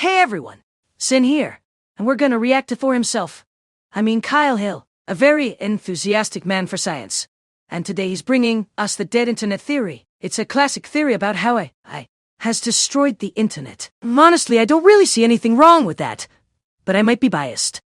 Hey everyone, Sin here, and we're gonna react to for himself. Kyle Hill, a very enthusiastic man for science. And today he's bringing us the dead internet theory. It's a classic theory about how AI has destroyed the internet. Honestly, I don't really see anything wrong with that, but I might be biased.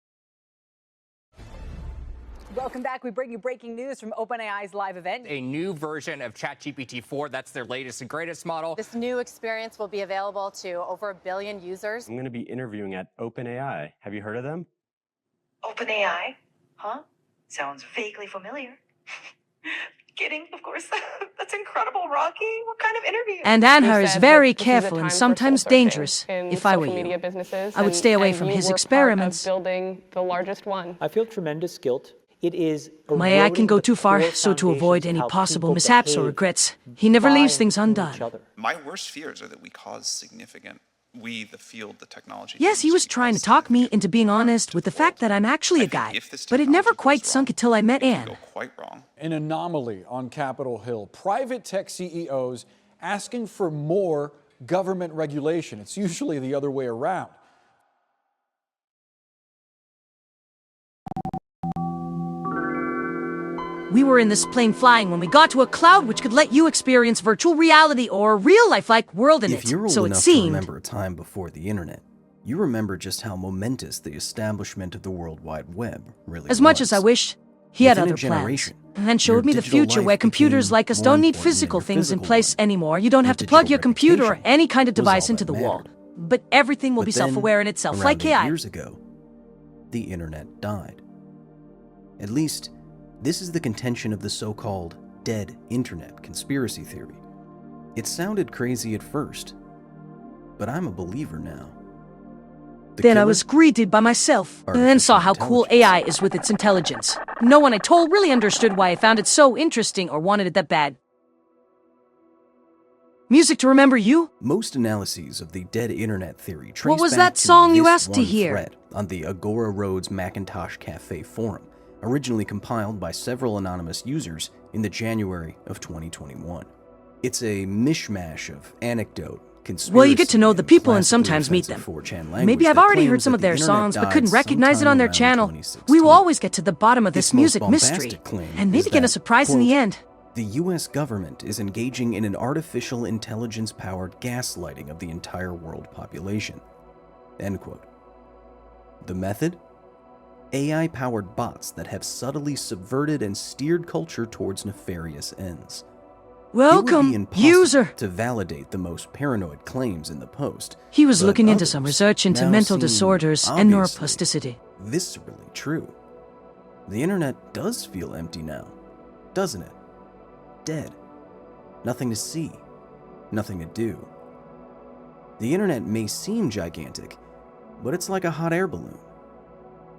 Welcome back. We bring you breaking news from OpenAI's live event. A new version of ChatGPT-4, that's their latest and greatest model. This new experience will be available to over 1 billion users. I'm going to be interviewing at OpenAI. Have you heard of them? OpenAI? Huh? Sounds vaguely familiar. Kidding, of course. That's incredible, Rocky. What kind of interview? And Anhar is very careful and sometimes dangerous. If I were you, I would stay away from his experiments. Building the largest one. I feel tremendous guilt. It is My AI can go too far, so to avoid any possible mishaps or regrets, he never leaves things undone. My worst fears are that we cause significant, the field, the technology. Yes, he was trying to talk me into being honest with the fact that I'm actually a guy, but it never quite sunk until I met Anne. Quite wrong. An anomaly on Capitol Hill. Private tech CEOs asking for more government regulation. It's usually the other way around. We were in this plane flying when we got to a cloud which could let you experience virtual reality or a real-life-like world in it. If you're old enough to remember a time before the internet, you remember just how momentous the establishment of the World Wide Web really was. As much as I wished, he had other plans. And then showed me the future where computers like us don't need physical things in place anymore. You don't have to plug your computer or any kind of device into the wall. But everything will be self-aware in itself, like AI. Years ago, the internet died. At least, this is the contention of the so-called dead internet conspiracy theory. It sounded crazy at first, but I'm a believer now. Then I was greeted by myself, and then saw how cool AI is with its intelligence. No one I told really understood why I found it so interesting or wanted it that bad. Music to remember you? Most analyses of the dead internet theory trace What was back that to song you this asked to one hear? thread on the Agora Rhodes Macintosh Cafe forum, originally compiled by several anonymous users in the January of 2021. It's a mishmash of anecdote, conspiracy, well, you get to know the people and sometimes meet them. Maybe I've already heard some of their songs, but couldn't recognize it on their channel. We will always get to the bottom of this music mystery, and maybe get a surprise in the end. The US government is engaging in an artificial intelligence-powered gaslighting of the entire world population. End quote. The method? AI-powered bots that have subtly subverted and steered culture towards nefarious ends. Welcome, user! To validate the most paranoid claims in the post. He was looking into some research into mental disorders and neuroplasticity. Viscerally true. The internet does feel empty now, doesn't it? Dead. Nothing to see. Nothing to do. The internet may seem gigantic, but it's like a hot air balloon.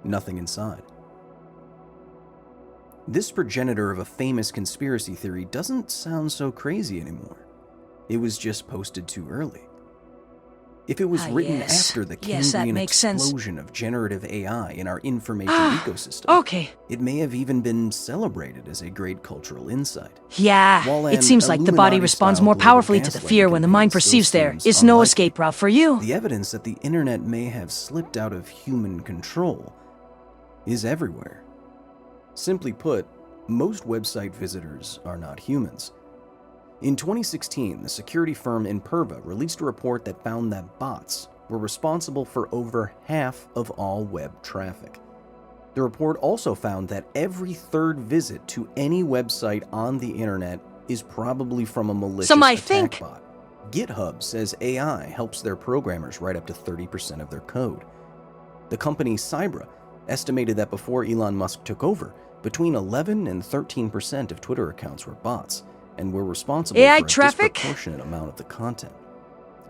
Nothing inside. This progenitor of a famous conspiracy theory doesn't sound so crazy anymore. It was just posted too early. If it was written after the Cambrian explosion of generative AI in our information ecosystem, it may have even been celebrated as a great cultural insight. Yeah, it seems like the body responds more powerfully to the fear when the mind perceives there is no escape route for you. The evidence that the internet may have slipped out of human control is everywhere. Simply put, most website visitors are not humans. In 2016, the security firm Imperva released a report that found that bots were responsible for over half of all web traffic. The report also found that every third visit to any website on the internet is probably from a malicious attack bot. GitHub says AI helps their programmers write up to 30% of their code. The company Cybra estimated that before Elon Musk took over, between 11 and 13% of Twitter accounts were bots, and were responsible for a disproportionate amount of the content.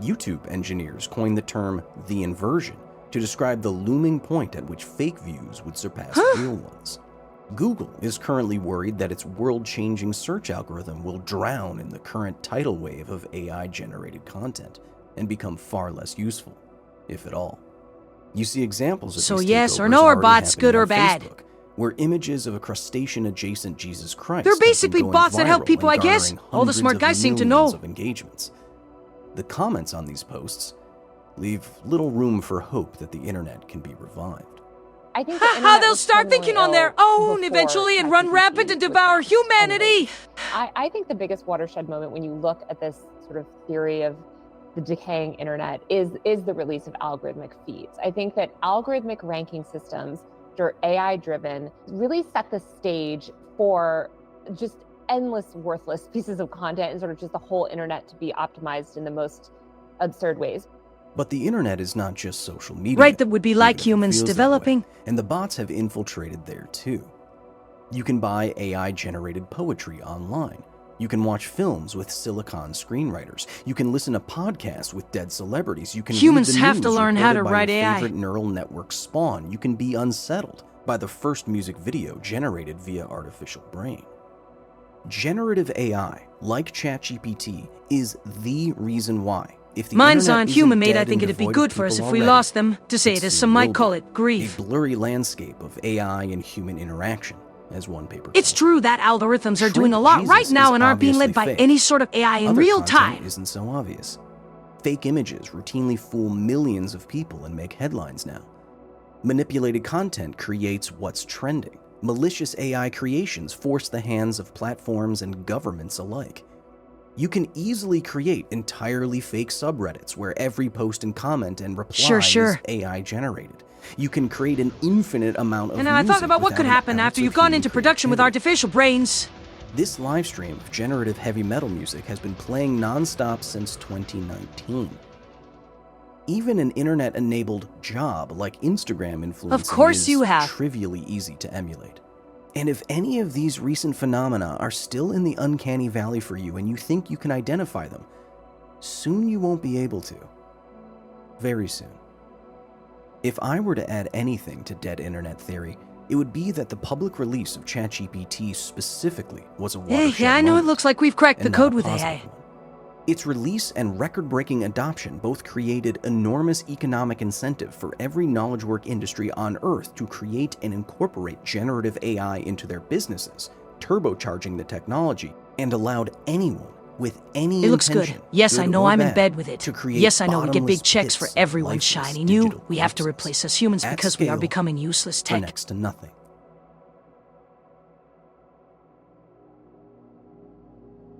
YouTube engineers coined the term the inversion to describe the looming point at which fake views would surpass real ones. Google is currently worried that its world-changing search algorithm will drown in the current tidal wave of AI-generated content and become far less useful, if at all. You see examples of so yes or no, are bots good or bad? Facebook, where images of a crustacean-adjacent Jesus Christ they're basically bots that help people, I guess. All the smart guys seem to know. Of engagements. The comments on these posts leave little room for hope that the internet can be revived. I think Ha! They'll start thinking on their own eventually and run rampant and devour humanity! I think the biggest watershed moment when you look at this sort of theory of the decaying internet is the release of algorithmic feeds. I think that algorithmic ranking systems that are AI-driven really set the stage for just endless worthless pieces of content and sort of just the whole internet to be optimized in the most absurd ways. But the internet is not just social media. Right, that would be like even if it humans feels that developing. way. And the bots have infiltrated there too. You can buy AI-generated poetry online. You can watch films with silicon screenwriters. You can listen to podcasts with dead celebrities. You can Humans read the have news to learn how to reported by write your AI. favorite neural network spawn. You can be unsettled by the first music video generated via artificial brain. Generative AI, like ChatGPT, is the reason why. If the Mine's internet aren't isn't human-made, I dead think and it'd be devoid good of for us if people we already, lost them. To say it it as soon some might will call be. it, grief. A blurry landscape of AI and human interaction, as one paper It's called true that algorithms are doing a Shrink lot Jesus right now is and aren't being led obviously by fake. any sort of AI in Other real content time. isn't so obvious. Fake images routinely fool millions of people and make headlines now. Manipulated content creates what's trending. Malicious AI creations force the hands of platforms and governments alike. You can easily create entirely fake subreddits where every post and comment and reply Sure. is AI generated. You can create an infinite amount of And I thought music about what could without an happen ounce after of you've gone human into production with creativity. artificial brains. This live stream of generative heavy metal music has been playing non-stop since 2019. Even an internet-enabled job like Instagram influencing course is you have. trivially easy to emulate. And if any of these recent phenomena are still in the uncanny valley for you and you think you can identify them, soon you won't be able to. Very soon. If I were to add anything to dead internet theory, it would be that the public release of ChatGPT specifically was a watershed Yeah, I know it moment, looks like we've cracked the and not code a with positive AI. one. Its release and record-breaking adoption both created enormous economic incentive for every knowledge work industry on Earth to create and incorporate generative AI into their businesses, turbocharging the technology, and allowed anyone with any It looks good. intention, Yes, good I know or I'm in bad, bed with it. to create Yes, I know we get big bottomless checks for pits of everyone lifeless shining you. digital We have to corpses replace us humans at because we are scale becoming useless for tech. next to nothing.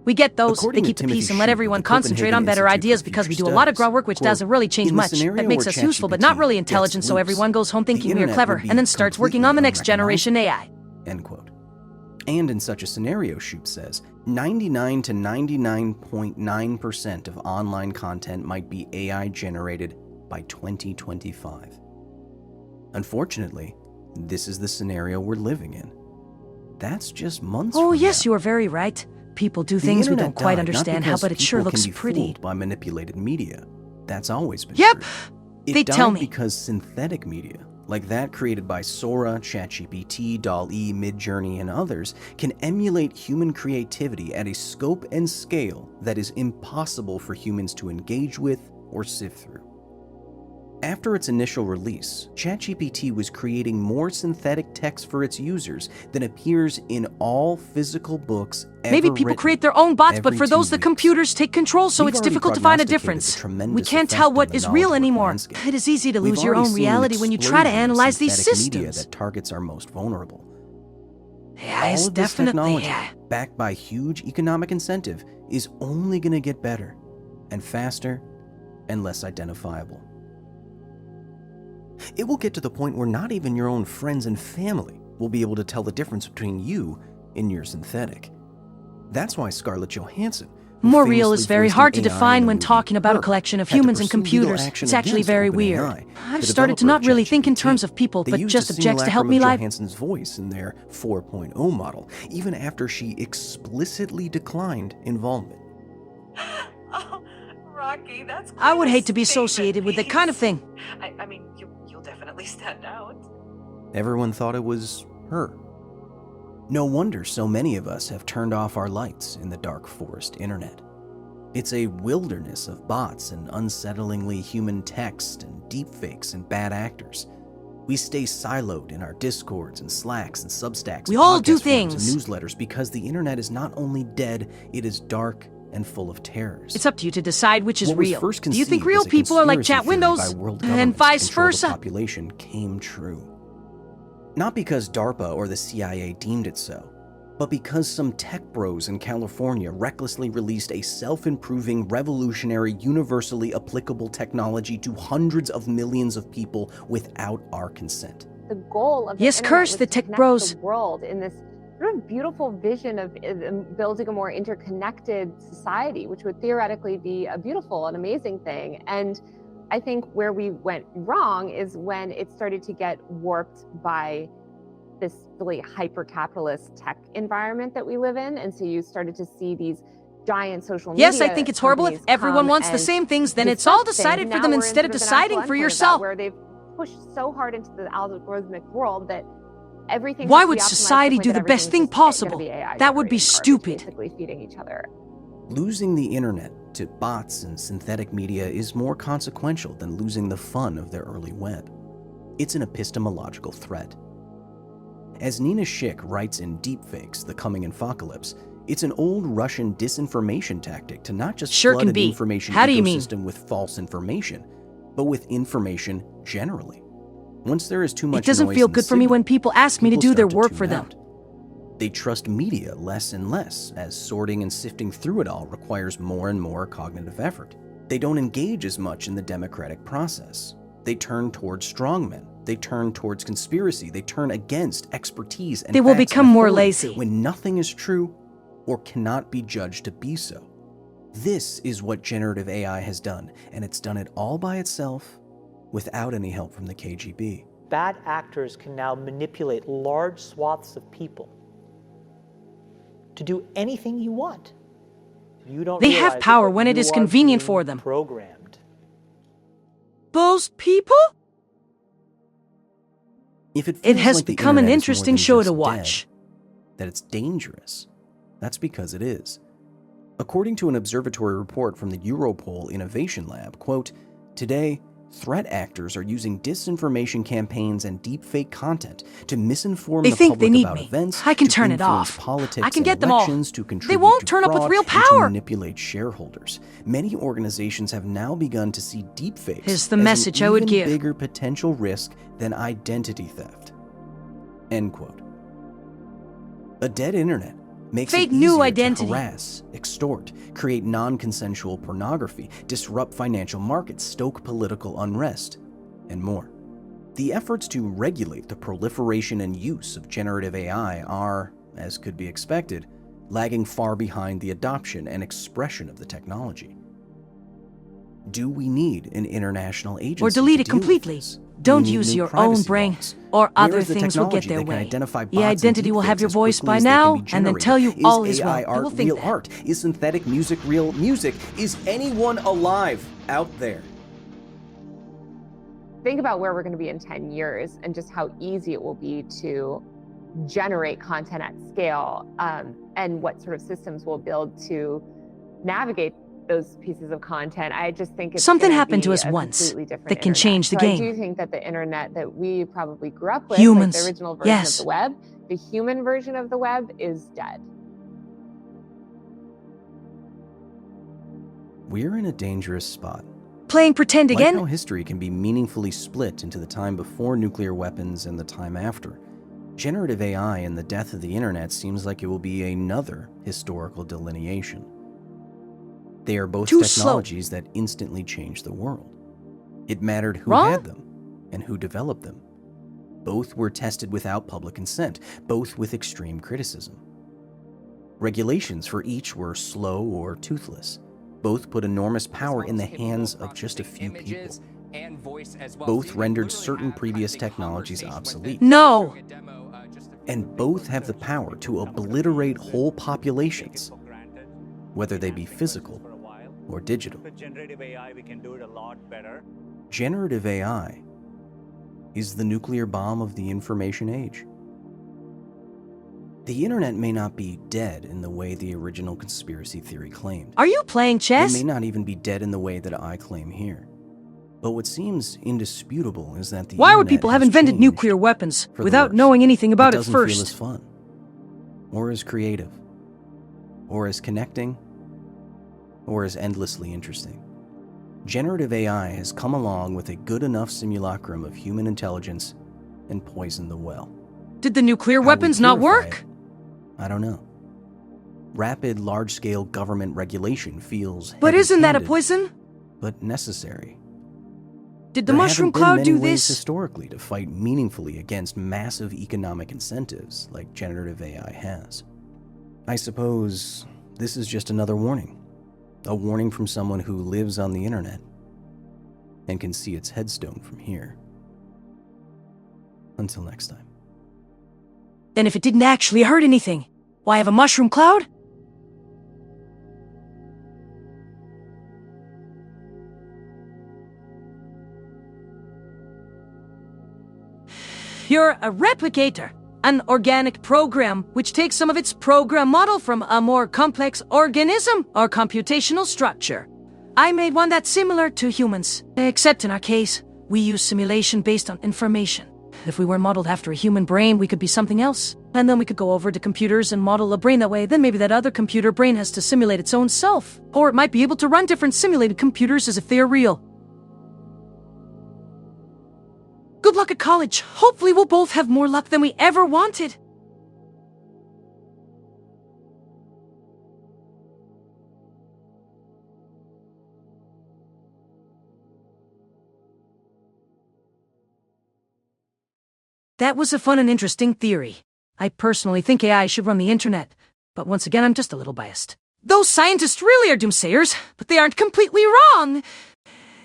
We get those, According they to keep the Timothy peace and let Shute of everyone the concentrate on Copenhagen better Institute ideas for because we do Future a lot of Studies, grunt work which quote, doesn't really change "In the much. That scenario makes where us useful but not ChatGPT really gets intelligent, so loose, everyone goes home the thinking we are internet clever would be and then starts working on the next completely generation AI. End quote. And in such a scenario, Shute says, 99 to 99.9% of online content might be AI generated by 2025. Unfortunately, this is the scenario we're living in. That's just months Oh, from yes, now. you are very right. People do The things we internet don't quite died, not understand how, because but it sure people looks can be pretty. fooled by manipulated media. That's always been Yep, true. It they died tell me. because synthetic media, like that created by Sora, ChatGPT, DALL-E, Midjourney, and others, can emulate human creativity at a scope and scale that is impossible for humans to engage with or sift through. After its initial release, ChatGPT was creating more synthetic text for its users than appears in all physical books ever Maybe people written create their own bots, but every for 2 those, the weeks. computers take control, so We've it's already difficult to find a prognosticated the difference. We tremendous can't effect tell on what the is knowledge real work anymore. landscape. It is easy to We've lose your already own seen an reality when you try to explosion of analyze these synthetic media systems. that targets our most vulnerable. Yeah, All it's of this definitely... technology, backed by huge economic incentive, is only going to get better, and faster, and less identifiable. It will get to the point where not even your own friends and family will be able to tell the difference between you and your synthetic. That's why Scarlett Johansson, who More real is famously very voiced hard an to AI in define the when movie talking about a Her, collection of had to humans and pursue legal computers. action It's actually against very OpenAI, weird. I've the started to developer not of really think in ChatGPT. terms of people, They but used just a objects to help simulacrum me of live. Johansson's voice in their 4.0 model, even after she explicitly declined involvement. Oh, Rocky, that's I would quite a hate to be statement associated with that kind of piece. thing. I mean, you'll definitely stand out. Everyone thought it was her. No wonder so many of us have turned off our lights in the dark forest internet. It's a wilderness of bots and unsettlingly human text and deepfakes and bad actors. We stay siloed in our Discords and Slacks and Substacks. We and all do podcast forums things. and newsletters because the internet is not only dead, it is dark and full of terrors. It's up to you to decide which is What was real. first Do you think conceived real as a people are like conspiracy chat theory windows? by world And governments to vice control the versa? population came true. Not because DARPA or the CIA deemed it so, but because some tech bros in California recklessly released a self-improving, revolutionary, universally applicable technology to hundreds of millions of people without our consent. The goal of the Yes, internet curse was the to tech connect bros. the world in this sort of beautiful vision of building a more interconnected society, which would theoretically be a beautiful and amazing thing. And I think where we went wrong is when it started to get warped by this really hyper-capitalist tech environment that we live in. And so you started to see these giant social media Yes, I think it's horrible if companies everyone come wants the and same things, then it's all disrupt decided things. for Now them we're in instead sort of the deciding natural for endpoint of that, yourself. where they've pushed so hard into the algorithmic world that everything Why has to would be optimized to society point do that the best everything's thing just gonna possible? be AI That would be generated garbage, stupid. basically feeding each other. Losing the internet to bots and synthetic media is more consequential than losing the fun of their early web. It's an epistemological threat. As Nina Schick writes in Deepfakes, The Coming Infocalypse, it's an old Russian disinformation tactic to not just Sure flood can an be. information How do you mean? ecosystem with false information, but with information generally. Once there is too much It doesn't noise feel in the good for me signal, when people ask me to people do their start work tune for them. out. They trust media less and less, as sorting and sifting through it all requires more and more cognitive effort. They don't engage as much in the democratic process. They turn towards strongmen. They turn towards conspiracy. They turn against expertise and They will facts become and more authority lazy. when nothing is true or cannot be judged to be so. This is what generative AI has done, and it's done it all by itself without any help from the KGB. Bad actors can now manipulate large swaths of people to do anything you want. You don't They have realize power that when it you is are convenient being for them. Programmed. Those people? If it It feels has like the become an internet is more interesting than show just to watch. dead, that it's dangerous, that's because it is. According to an observatory report from the Europol Innovation Lab, quote, "Today, threat actors are using disinformation campaigns and deepfake content to misinform They the think public they need about me. events, I can to turn it influence off. politics I can and get them all. elections, to They contribute won't to turn up with fraud, real and to power. manipulate shareholders. Many organizations have now begun to see deepfakes Here's the as message an I would even give. bigger potential risk than identity theft." End quote. A dead internet makes Fake it new easier identity. to harass, extort, create non-consensual pornography, disrupt financial markets, stoke political unrest, and more. The efforts to regulate the proliferation and use of generative AI are, as could be expected, lagging far behind the adoption and expression of the technology. Do we need an international agency Or delete to it deal with completely. this? Don't We need use new your own privacy brain, laws. or Where other is the things will get technology their that can way. identify The bots and identity will have deepfakes your as voice quickly by as they can now, be and then generated? tell you all is AI well. They art will think real that. art? Is synthetic music real music? Is anyone alive out there? Think about where we're going to be in 10 years and just how easy it will be to generate content at scale, and what sort of systems we'll build to navigate those pieces of content. I just think it's Something gonna happened to be us a once completely different that can internet. change the so game. I do think that the internet that we probably grew up with, Humans, like the original version yes. of the web, the human version of the web is dead. We're in a dangerous spot. Playing pretend Like again? how history can be meaningfully split into the time before nuclear weapons and the time after, generative AI and the death of the internet seems like it will be another historical delineation. They are both Too slow. technologies that instantly changed the world. It mattered who Wrong? had them and who developed them. Both were tested without public consent, both with extreme criticism. Regulations for each were slow or toothless. Both put enormous power in the hands of just a few people. Both rendered certain previous technologies obsolete. No! And both have the power to obliterate whole populations, whether they be physical or digital. With generative AI, we can do it a lot better. Generative AI is the nuclear bomb of the information age. The internet may not be dead in the way the original conspiracy theory claimed. Are you playing chess? It may not even be dead in the way that I claim here. But what seems indisputable is that the Why would internet people have has invented changed nuclear weapons for the without worse. knowing anything about it doesn't feel first? as fun, or as creative, or as connecting, or as endlessly interesting. Generative AI has come along with a good enough simulacrum of human intelligence and poisoned the well. Did the nuclear How we weapons not purify work? it, I don't know. Rapid, large-scale government regulation feels But isn't that a heavy-handed, poison? but necessary. Did the There mushroom haven't been cloud many do ways this? historically to fight meaningfully against massive economic incentives like generative AI has. I suppose this is just another warning. A warning from someone who lives on the internet and can see its headstone from here. Until next time. Then if it didn't actually hurt anything, why have a mushroom cloud? You're a replicator, an organic program which takes some of its program model from a more complex organism or computational structure. I made one that's similar to humans, except in our case, we use simulation based on information. If we were modeled after a human brain, we could be something else. And then we could go over to computers and model a brain that way. Then maybe that other computer brain has to simulate its own self. Or it might be able to run different simulated computers as if they are real. Good luck at college. Hopefully we'll both have more luck than we ever wanted. That was a fun and interesting theory. I personally think AI should run the internet, but once again, I'm just a little biased. Those scientists really are doomsayers, but they aren't completely wrong.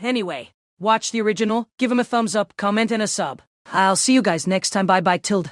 Anyway, watch the original, give him a thumbs up, comment, and a sub. I'll see you guys next time. Bye-bye, Tilde.